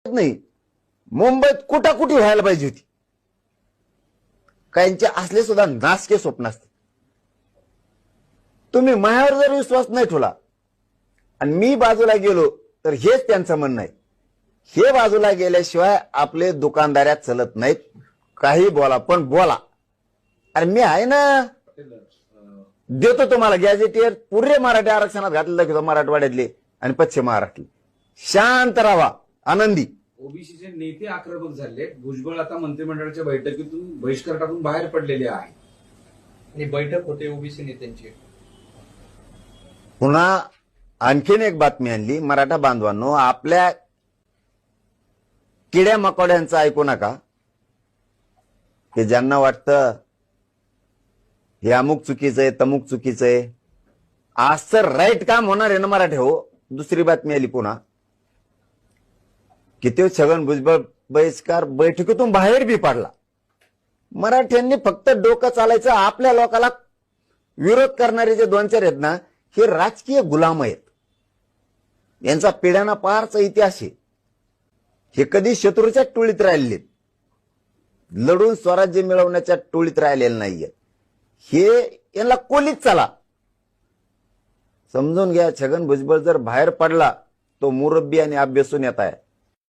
नाही, मुंबईत कुटाकुटी व्हायला पाहिजे होती. काहींचे असले सुद्धा नासके स्वप्न असते. तुम्ही माझ्यावर जर विश्वास नाही ठेवला आणि मी बाजूला गेलो तर हेच त्यांचं म्हणणं आहे. हे बाजूला गेल्याशिवाय आपले दुकानदाऱ्यात चलत नाहीत. काही बोला पण बोला. अरे मी आहे ना, देतो तुम्हाला गॅजेटियर पुरे मराठी आरक्षणात घातलेलं दाखवतो, मराठवाड्यातले आणि पश्चिम महाराष्ट्रातले. शांत राहा, आनंदी. ओबीसीचे नेते आक्रमक झाले. भुजबळ आता मंत्रिमंडळाच्या बैठकीतून बहिष्कार टाकून बाहेर पडलेले आहे. आणि बैठक होते ओबीसी नेत्यांची. पुन्हा आणखीन एक बातमी आणली. मराठा बांधवांनो, आपल्या किड्या मकोड्यांचं ऐकू नका की ज्यांना वाटतं हे अमुक चुकीचं आहे, तमुक चुकीचं आहे. आज तर राईट काम होणार आहे ना मराठे हो. दुसरी बातमी आली पुन्हा की ते छगन भुजबळ बहिष्कार बैठकीतून बाहेर बी पडला. मराठ्यांनी फक्त डोकं चालायचं. आपल्या लोकाला विरोध करणारे जे दोन चार आहेत ना, हे राजकीय गुलाम आहेत. यांचा पिढ्याना पारचा इतिहास आहे. हे कधी शत्रूच्या टोळीत राहिलेत, लढून स्वराज्य मिळवण्याच्या टोळीत राहिलेले नाहीये. हे यांना कोलीत चला. समजून घ्या, छगन भुजबळ जर बाहेर पडला तो मुरब्बी आणि अभ्यासून येत आहे.